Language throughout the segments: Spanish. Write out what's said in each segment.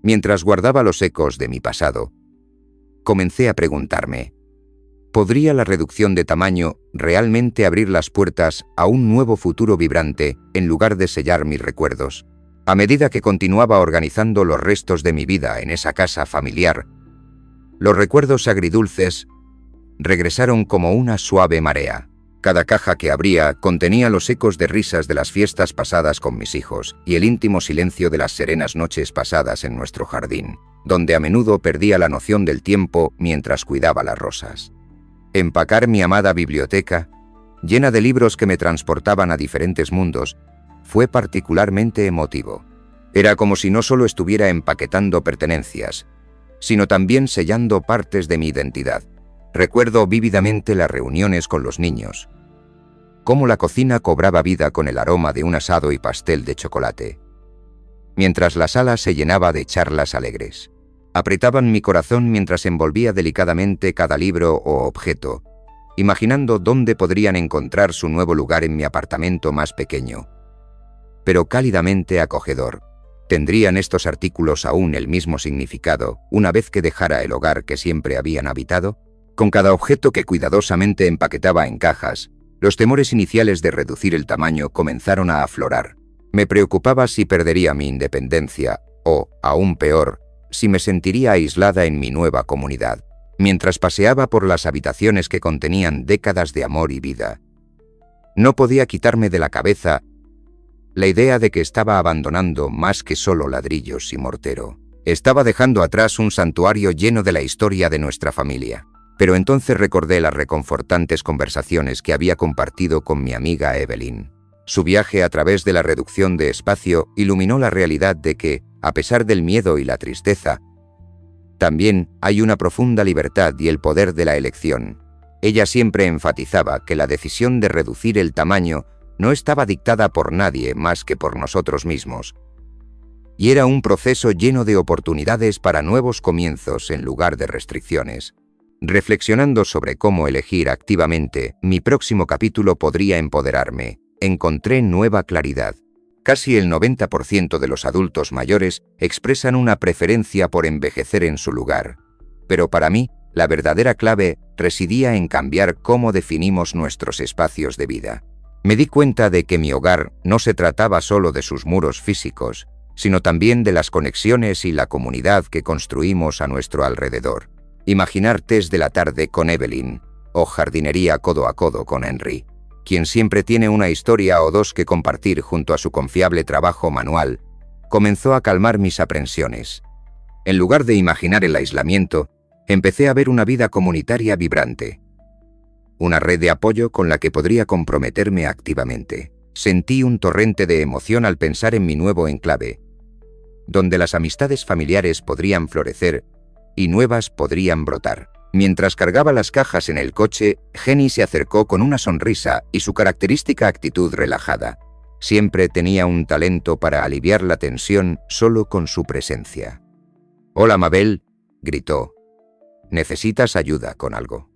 Mientras guardaba los ecos de mi pasado, comencé a preguntarme, ¿podría la reducción de tamaño realmente abrir las puertas a un nuevo futuro vibrante en lugar de sellar mis recuerdos? A medida que continuaba organizando los restos de mi vida en esa casa familiar, los recuerdos agridulces regresaron como una suave marea. Cada caja que abría contenía los ecos de risas de las fiestas pasadas con mis hijos y el íntimo silencio de las serenas noches pasadas en nuestro jardín, donde a menudo perdía la noción del tiempo mientras cuidaba las rosas. Empacar mi amada biblioteca, llena de libros que me transportaban a diferentes mundos, fue particularmente emotivo. Era como si no solo estuviera empaquetando pertenencias, sino también sellando partes de mi identidad. Recuerdo vívidamente las reuniones con los niños, cómo la cocina cobraba vida con el aroma de un asado y pastel de chocolate, mientras la sala se llenaba de charlas alegres. Apretaban mi corazón mientras envolvía delicadamente cada libro o objeto, imaginando dónde podrían encontrar su nuevo lugar en mi apartamento más pequeño, pero cálidamente acogedor. ¿Tendrían estos artículos aún el mismo significado una vez que dejara el hogar que siempre habían habitado? Con cada objeto que cuidadosamente empaquetaba en cajas, los temores iniciales de reducir el tamaño comenzaron a aflorar. Me preocupaba si perdería mi independencia o, aún peor, si me sentiría aislada en mi nueva comunidad. Mientras paseaba por las habitaciones que contenían décadas de amor y vida, no podía quitarme de la cabeza la idea de que estaba abandonando más que solo ladrillos y mortero. Estaba dejando atrás un santuario lleno de la historia de nuestra familia. Pero entonces recordé las reconfortantes conversaciones que había compartido con mi amiga Evelyn. Su viaje a través de la reducción de espacio iluminó la realidad de que, a pesar del miedo y la tristeza, también hay una profunda libertad y el poder de la elección. Ella siempre enfatizaba que la decisión de reducir el tamaño no estaba dictada por nadie más que por nosotros mismos, y era un proceso lleno de oportunidades para nuevos comienzos en lugar de restricciones. Reflexionando sobre cómo elegir activamente mi próximo capítulo podría empoderarme, encontré nueva claridad. Casi el 90% de los adultos mayores expresan una preferencia por envejecer en su lugar. Pero para mí, la verdadera clave residía en cambiar cómo definimos nuestros espacios de vida. Me di cuenta de que mi hogar no se trataba solo de sus muros físicos, sino también de las conexiones y la comunidad que construimos a nuestro alrededor. Imaginar tés de la tarde con Evelyn, o jardinería codo a codo con Henry, quien siempre tiene una historia o dos que compartir junto a su confiable trabajo manual, comenzó a calmar mis aprensiones. En lugar de imaginar el aislamiento, empecé a ver una vida comunitaria vibrante, una red de apoyo con la que podría comprometerme activamente. Sentí un torrente de emoción al pensar en mi nuevo enclave, donde las amistades familiares podrían florecer y nuevas podrían brotar. Mientras cargaba las cajas en el coche, Jenny se acercó con una sonrisa y su característica actitud relajada. Siempre tenía un talento para aliviar la tensión solo con su presencia. «Hola, Mabel», gritó. «¿Necesitas ayuda con algo?».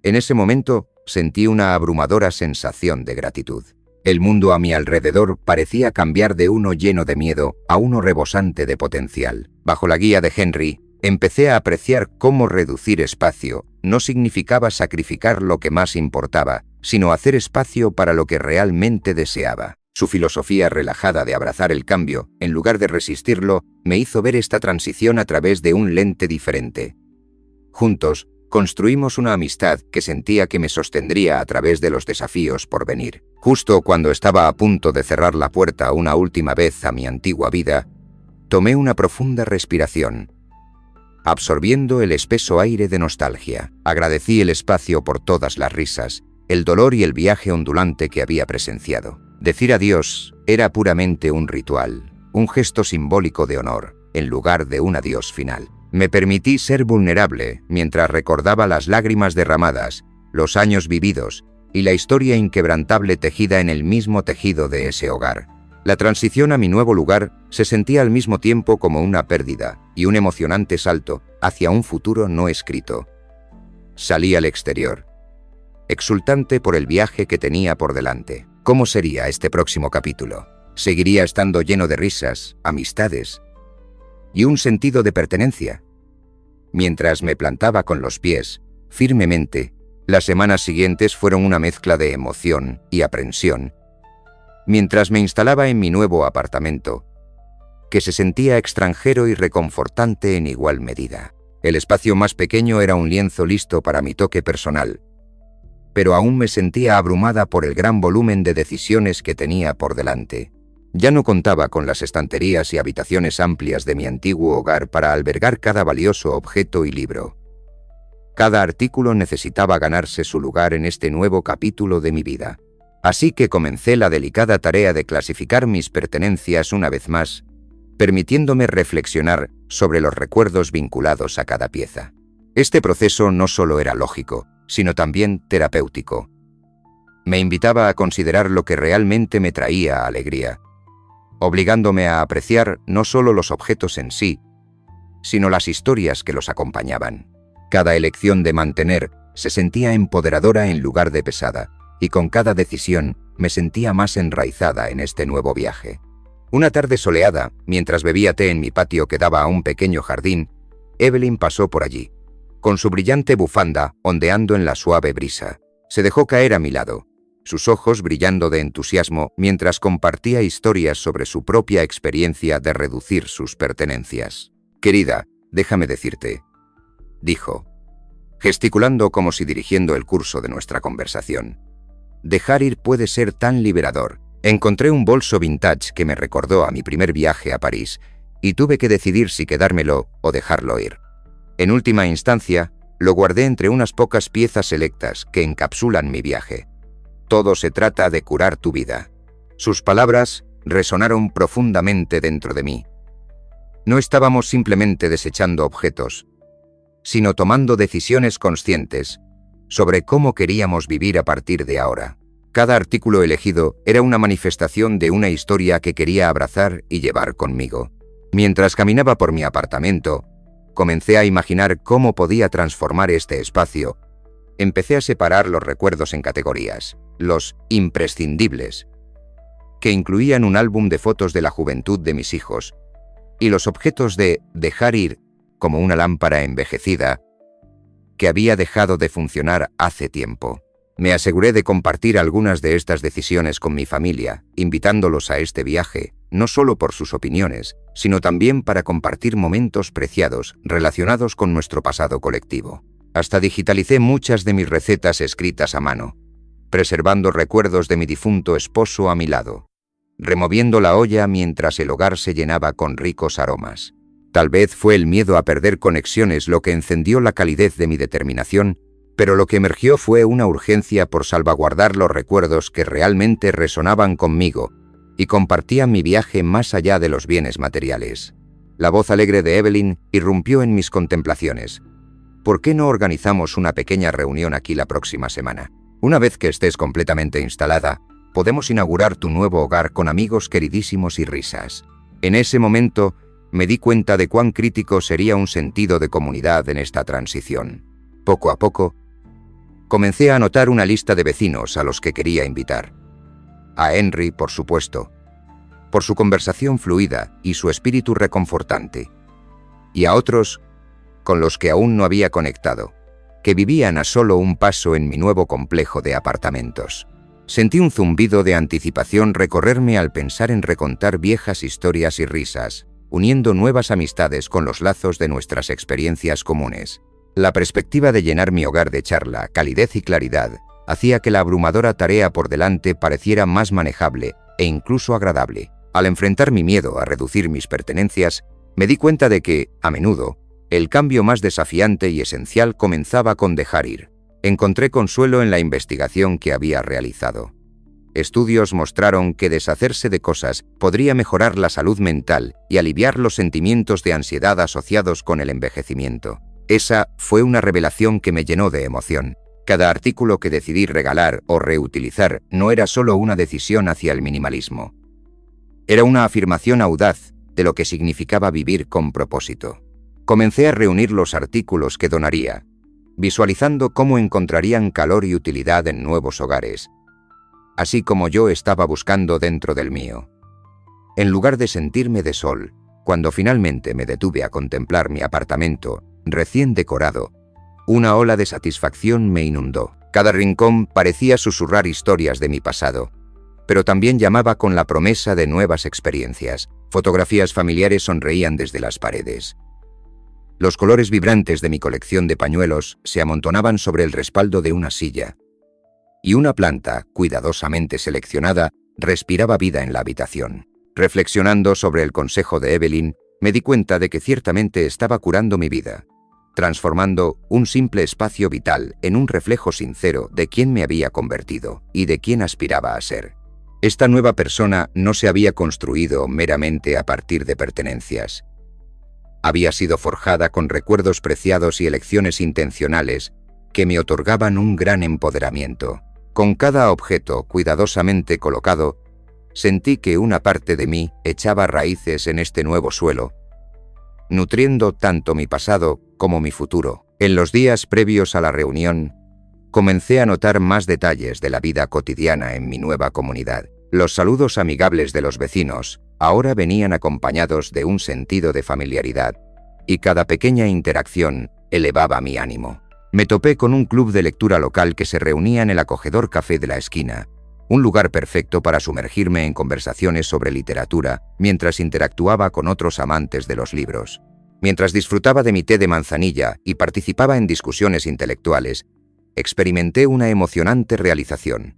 En ese momento sentí una abrumadora sensación de gratitud. El mundo a mi alrededor parecía cambiar de uno lleno de miedo a uno rebosante de potencial. Bajo la guía de Henry, empecé a apreciar cómo reducir espacio no significaba sacrificar lo que más importaba, sino hacer espacio para lo que realmente deseaba. Su filosofía relajada de abrazar el cambio, en lugar de resistirlo, me hizo ver esta transición a través de un lente diferente. Juntos, construimos una amistad que sentía que me sostendría a través de los desafíos por venir. Justo cuando estaba a punto de cerrar la puerta una última vez a mi antigua vida, tomé una profunda respiración, absorbiendo el espeso aire de nostalgia. Agradecí el espacio por todas las risas, el dolor y el viaje ondulante que había presenciado. Decir adiós era puramente un ritual, un gesto simbólico de honor, en lugar de un adiós final. Me permití ser vulnerable mientras recordaba las lágrimas derramadas, los años vividos y la historia inquebrantable tejida en el mismo tejido de ese hogar. La transición a mi nuevo lugar se sentía al mismo tiempo como una pérdida y un emocionante salto hacia un futuro no escrito. Salí al exterior, exultante por el viaje que tenía por delante. ¿Cómo sería este próximo capítulo? ¿Seguiría estando lleno de risas, amistades y un sentido de pertenencia. Mientras me plantaba con los pies, firmemente, las semanas siguientes fueron una mezcla de emoción y aprensión. Mientras me instalaba en mi nuevo apartamento, que se sentía extranjero y reconfortante en igual medida. El espacio más pequeño era un lienzo listo para mi toque personal, pero aún me sentía abrumada por el gran volumen de decisiones que tenía por delante. Ya no contaba con las estanterías y habitaciones amplias de mi antiguo hogar para albergar cada valioso objeto y libro. Cada artículo necesitaba ganarse su lugar en este nuevo capítulo de mi vida. Así que comencé la delicada tarea de clasificar mis pertenencias una vez más, permitiéndome reflexionar sobre los recuerdos vinculados a cada pieza. Este proceso no solo era lógico, sino también terapéutico. Me invitaba a considerar lo que realmente me traía alegría, obligándome a apreciar no solo los objetos en sí, sino las historias que los acompañaban. Cada elección de mantener se sentía empoderadora en lugar de pesada, y con cada decisión me sentía más enraizada en este nuevo viaje. Una tarde soleada, mientras bebía té en mi patio que daba a un pequeño jardín, Evelyn pasó por allí, con su brillante bufanda ondeando en la suave brisa. Se dejó caer a mi lado, sus ojos brillando de entusiasmo mientras compartía historias sobre su propia experiencia de reducir sus pertenencias. «Querida, déjame decirte», dijo, gesticulando como si dirigiendo el curso de nuestra conversación. «Dejar ir puede ser tan liberador. Encontré un bolso vintage que me recordó a mi primer viaje a París y tuve que decidir si quedármelo o dejarlo ir. En última instancia, lo guardé entre unas pocas piezas selectas que encapsulan mi viaje. Todo se trata de curar tu vida». Sus palabras resonaron profundamente dentro de mí. No estábamos simplemente desechando objetos, sino tomando decisiones conscientes sobre cómo queríamos vivir a partir de ahora. Cada artículo elegido era una manifestación de una historia que quería abrazar y llevar conmigo. Mientras caminaba por mi apartamento, comencé a imaginar cómo podía transformar este espacio. Empecé a separar los recuerdos en categorías, los imprescindibles, que incluían un álbum de fotos de la juventud de mis hijos, y los objetos de dejar ir, como una lámpara envejecida, que había dejado de funcionar hace tiempo. Me aseguré de compartir algunas de estas decisiones con mi familia, invitándolos a este viaje, no solo por sus opiniones, sino también para compartir momentos preciados relacionados con nuestro pasado colectivo. Hasta digitalicé muchas de mis recetas escritas a mano, preservando recuerdos de mi difunto esposo a mi lado, removiendo la olla mientras el hogar se llenaba con ricos aromas. Tal vez fue el miedo a perder conexiones lo que encendió la calidez de mi determinación, pero lo que emergió fue una urgencia por salvaguardar los recuerdos que realmente resonaban conmigo y compartían mi viaje más allá de los bienes materiales. La voz alegre de Evelyn irrumpió en mis contemplaciones. «¿Por qué no organizamos una pequeña reunión aquí la próxima semana? Una vez que estés completamente instalada, podemos inaugurar tu nuevo hogar con amigos queridísimos y risas». En ese momento, me di cuenta de cuán crítico sería un sentido de comunidad en esta transición. Poco a poco, comencé a anotar una lista de vecinos a los que quería invitar. A Henry, por supuesto, por su conversación fluida y su espíritu reconfortante. Y a otros con los que aún no había conectado, que vivían a solo un paso en mi nuevo complejo de apartamentos. Sentí un zumbido de anticipación recorrerme al pensar en recontar viejas historias y risas, uniendo nuevas amistades con los lazos de nuestras experiencias comunes. La perspectiva de llenar mi hogar de charla, calidez y claridad hacía que la abrumadora tarea por delante pareciera más manejable e incluso agradable. Al enfrentar mi miedo a reducir mis pertenencias, me di cuenta de que, a menudo, el cambio más desafiante y esencial comenzaba con dejar ir. Encontré consuelo en la investigación que había realizado. Estudios mostraron que deshacerse de cosas podría mejorar la salud mental y aliviar los sentimientos de ansiedad asociados con el envejecimiento. Esa fue una revelación que me llenó de emoción. Cada artículo que decidí regalar o reutilizar no era solo una decisión hacia el minimalismo. Era una afirmación audaz de lo que significaba vivir con propósito. Comencé a reunir los artículos que donaría, visualizando cómo encontrarían calor y utilidad en nuevos hogares, así como yo estaba buscando dentro del mío. En lugar de sentirme de sol, Cuando finalmente me detuve a contemplar mi apartamento, recién decorado, una ola de satisfacción me inundó. Cada rincón parecía susurrar historias de mi pasado, pero también llamaba con la promesa de nuevas experiencias. Fotografías familiares sonreían desde las paredes. Los colores vibrantes de mi colección de pañuelos se amontonaban sobre el respaldo de una silla, y una planta, cuidadosamente seleccionada, respiraba vida en la habitación. Reflexionando sobre el consejo de Evelyn, me di cuenta de que ciertamente estaba curando mi vida, transformando un simple espacio vital en un reflejo sincero de quién me había convertido y de quién aspiraba a ser. Esta nueva persona no se había construido meramente a partir de pertenencias. Había sido forjada con recuerdos preciados y elecciones intencionales que me otorgaban un gran empoderamiento. Con cada objeto cuidadosamente colocado, sentí que una parte de mí echaba raíces en este nuevo suelo, nutriendo tanto mi pasado como mi futuro. En los días previos a la reunión, comencé a notar más detalles de la vida cotidiana en mi nueva comunidad. Los saludos amigables de los vecinos ahora venían acompañados de un sentido de familiaridad, y cada pequeña interacción elevaba mi ánimo. Me topé con un club de lectura local que se reunía en el acogedor café de la esquina, un lugar perfecto para sumergirme en conversaciones sobre literatura mientras interactuaba con otros amantes de los libros. Mientras disfrutaba de mi té de manzanilla y participaba en discusiones intelectuales, experimenté una emocionante realización.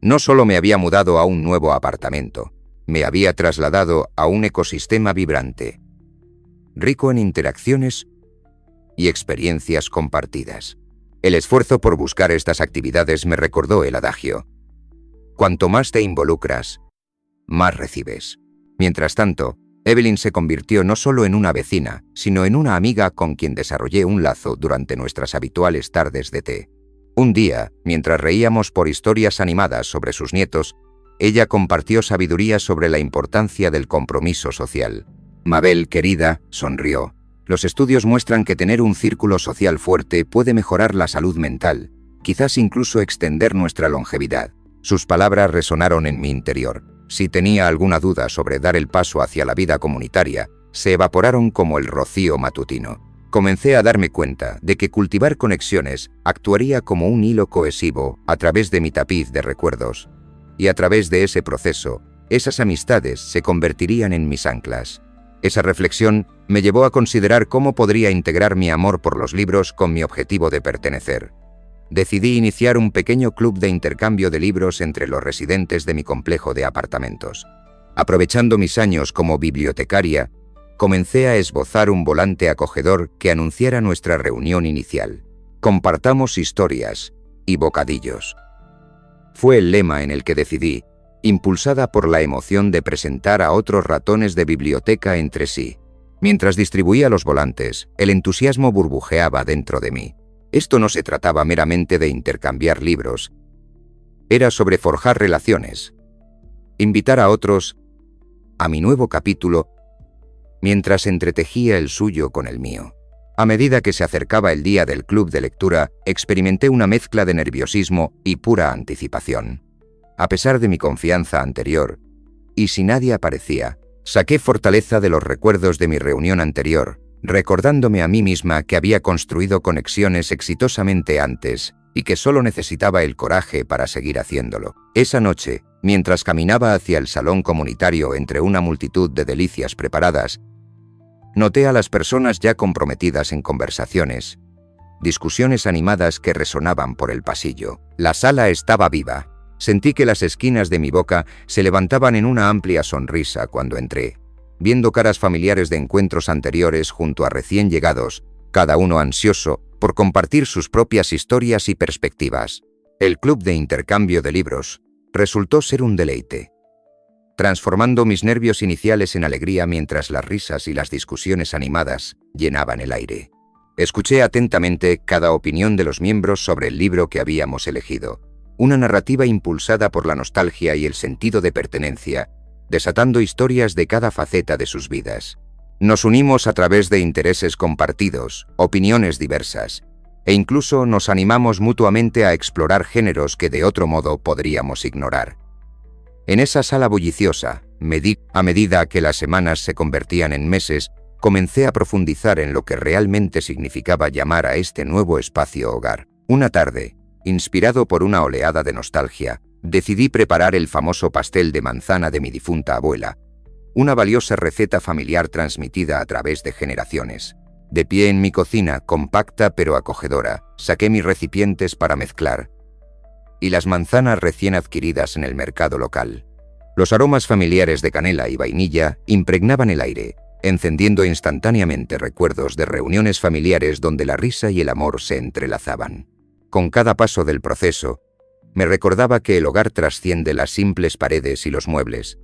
No solo me había mudado a un nuevo apartamento, me había trasladado a un ecosistema vibrante, rico en interacciones y experiencias compartidas. El esfuerzo por buscar estas actividades me recordó el adagio: cuanto más te involucras, más recibes. Mientras tanto, Evelyn se convirtió no solo en una vecina, sino en una amiga con quien desarrollé un lazo durante nuestras habituales tardes de té. Un día, mientras reíamos por historias animadas sobre sus nietos, ella compartió sabiduría sobre la importancia del compromiso social. Mabel, querida, sonrió. Los estudios muestran que tener un círculo social fuerte puede mejorar la salud mental, quizás incluso extender nuestra longevidad. Sus palabras resonaron en mi interior. Si tenía alguna duda sobre dar el paso hacia la vida comunitaria, se evaporaron como el rocío matutino. Comencé a darme cuenta de que cultivar conexiones actuaría como un hilo cohesivo a través de mi tapiz de recuerdos, y a través de ese proceso, esas amistades se convertirían en mis anclas. Esa reflexión me llevó a considerar cómo podría integrar mi amor por los libros con mi objetivo de pertenecer. Decidí iniciar un pequeño club de intercambio de libros entre los residentes de mi complejo de apartamentos. Aprovechando mis años como bibliotecaria, comencé a esbozar un volante acogedor que anunciara nuestra reunión inicial. Compartamos historias y bocadillos. Fue el lema en el que decidí, impulsada por la emoción de presentar a otros ratones de biblioteca entre sí. Mientras distribuía los volantes, el entusiasmo burbujeaba dentro de mí. Esto no se trataba meramente de intercambiar libros. Era sobre forjar relaciones, invitar a otros a mi nuevo capítulo mientras entretejía el suyo con el mío. A medida que se acercaba el día del club de lectura, experimenté una mezcla de nerviosismo y pura anticipación. A pesar de mi confianza anterior, y si nadie aparecía, saqué fortaleza de los recuerdos de mi reunión anterior, recordándome a mí misma que había construido conexiones exitosamente antes y que solo necesitaba el coraje para seguir haciéndolo. Esa noche, mientras caminaba hacia el salón comunitario entre una multitud de delicias preparadas, noté a las personas ya comprometidas en conversaciones, discusiones animadas que resonaban por el pasillo. La sala estaba viva. Sentí que las esquinas de mi boca se levantaban en una amplia sonrisa cuando entré, viendo caras familiares de encuentros anteriores junto a recién llegados, cada uno ansioso por compartir sus propias historias y perspectivas. El club de intercambio de libros resultó ser un deleite, transformando mis nervios iniciales en alegría mientras las risas y las discusiones animadas llenaban el aire. Escuché atentamente cada opinión de los miembros sobre el libro que habíamos elegido, una narrativa impulsada por la nostalgia y el sentido de pertenencia, desatando historias de cada faceta de sus vidas. Nos unimos a través de intereses compartidos, opiniones diversas, e incluso nos animamos mutuamente a explorar géneros que de otro modo podríamos ignorar. En esa sala bulliciosa, a medida que las semanas se convertían en meses, comencé a profundizar en lo que realmente significaba llamar a este nuevo espacio hogar. Una tarde, inspirado por una oleada de nostalgia, decidí preparar el famoso pastel de manzana de mi difunta abuela, una valiosa receta familiar transmitida a través de generaciones. De pie en mi cocina, compacta pero acogedora, saqué mis recipientes para mezclar, y las manzanas recién adquiridas en el mercado local. Los aromas familiares de canela y vainilla impregnaban el aire, encendiendo instantáneamente recuerdos de reuniones familiares donde la risa y el amor se entrelazaban. Con cada paso del proceso, me recordaba que el hogar trasciende las simples paredes y los muebles.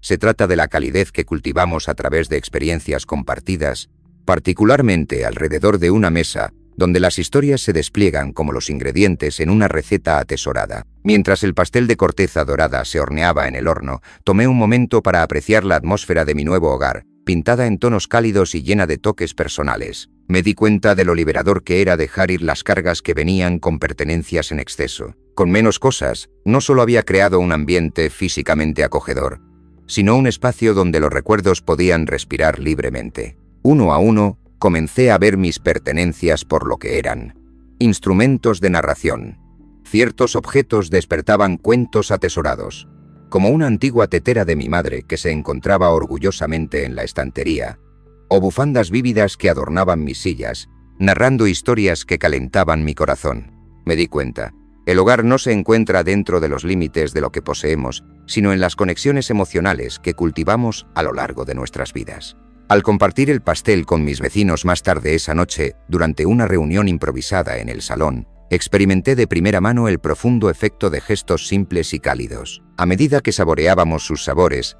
Se trata de la calidez que cultivamos a través de experiencias compartidas, particularmente alrededor de una mesa, donde las historias se despliegan como los ingredientes en una receta atesorada. Mientras el pastel de corteza dorada se horneaba en el horno, tomé un momento para apreciar la atmósfera de mi nuevo hogar, pintada en tonos cálidos y llena de toques personales. Me di cuenta de lo liberador que era dejar ir las cargas que venían con pertenencias en exceso. Con menos cosas, no solo había creado un ambiente físicamente acogedor, sino un espacio donde los recuerdos podían respirar libremente. Uno a uno, comencé a ver mis pertenencias por lo que eran: instrumentos de narración. Ciertos objetos despertaban cuentos atesorados, como una antigua tetera de mi madre que se encontraba orgullosamente en la estantería, o bufandas vívidas que adornaban mis sillas, narrando historias que calentaban mi corazón. Me di cuenta, el hogar no se encuentra dentro de los límites de lo que poseemos, sino en las conexiones emocionales que cultivamos a lo largo de nuestras vidas. Al compartir el pastel con mis vecinos más tarde esa noche, durante una reunión improvisada en el salón, experimenté de primera mano el profundo efecto de gestos simples y cálidos. A medida que saboreábamos sus sabores,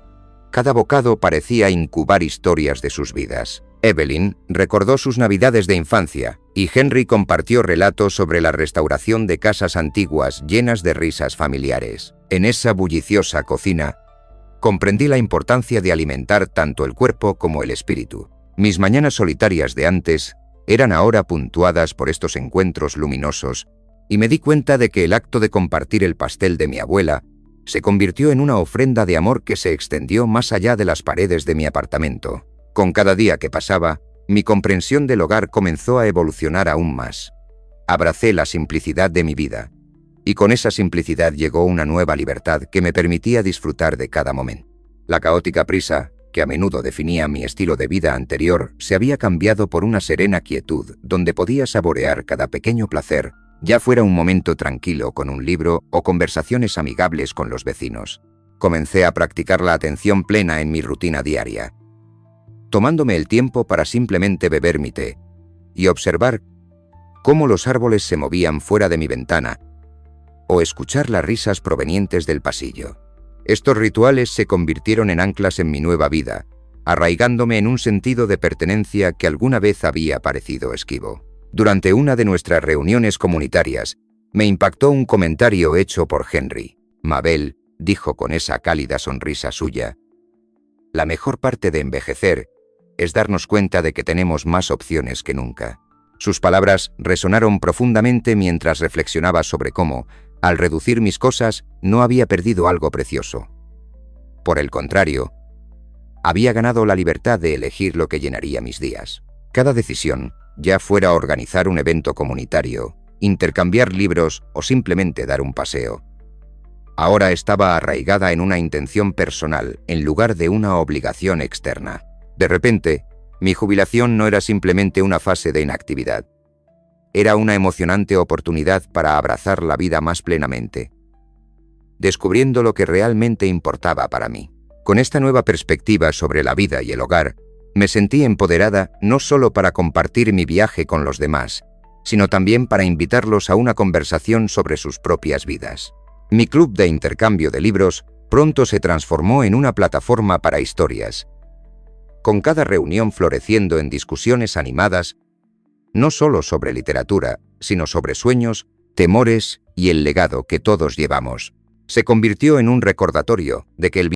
cada bocado parecía incubar historias de sus vidas. Evelyn recordó sus navidades de infancia, y Henry compartió relatos sobre la restauración de casas antiguas llenas de risas familiares. En esa bulliciosa cocina, comprendí la importancia de alimentar tanto el cuerpo como el espíritu. Mis mañanas solitarias de antes eran ahora puntuadas por estos encuentros luminosos, y me di cuenta de que el acto de compartir el pastel de mi abuela se convirtió en una ofrenda de amor que se extendió más allá de las paredes de mi apartamento. Con cada día que pasaba, mi comprensión del hogar comenzó a evolucionar aún más. Abracé la simplicidad de mi vida, y con esa simplicidad llegó una nueva libertad que me permitía disfrutar de cada momento. La caótica prisa, que a menudo definía mi estilo de vida anterior, se había cambiado por una serena quietud donde podía saborear cada pequeño placer, ya fuera un momento tranquilo con un libro o conversaciones amigables con los vecinos. Comencé a practicar la atención plena en mi rutina diaria, tomándome el tiempo para simplemente beber mi té y observar cómo los árboles se movían fuera de mi ventana o escuchar las risas provenientes del pasillo. Estos rituales se convirtieron en anclas en mi nueva vida, arraigándome en un sentido de pertenencia que alguna vez había parecido esquivo. Durante una de nuestras reuniones comunitarias, me impactó un comentario hecho por Henry. Mabel dijo con esa cálida sonrisa suya: la mejor parte de envejecer es darnos cuenta de que tenemos más opciones que nunca. Sus palabras resonaron profundamente mientras reflexionaba sobre cómo, al reducir mis cosas, no había perdido algo precioso. Por el contrario, había ganado la libertad de elegir lo que llenaría mis días. Cada decisión, ya fuera organizar un evento comunitario, intercambiar libros o simplemente dar un paseo, ahora estaba arraigada en una intención personal en lugar de una obligación externa. De repente, mi jubilación no era simplemente una fase de inactividad. Era una emocionante oportunidad para abrazar la vida más plenamente, descubriendo lo que realmente importaba para mí. Con esta nueva perspectiva sobre la vida y el hogar, me sentí empoderada no solo para compartir mi viaje con los demás, sino también para invitarlos a una conversación sobre sus propias vidas. Mi club de intercambio de libros pronto se transformó en una plataforma para historias, con cada reunión floreciendo en discusiones animadas, no solo sobre literatura, sino sobre sueños, temores y el legado que todos llevamos. Se convirtió en un recordatorio de que el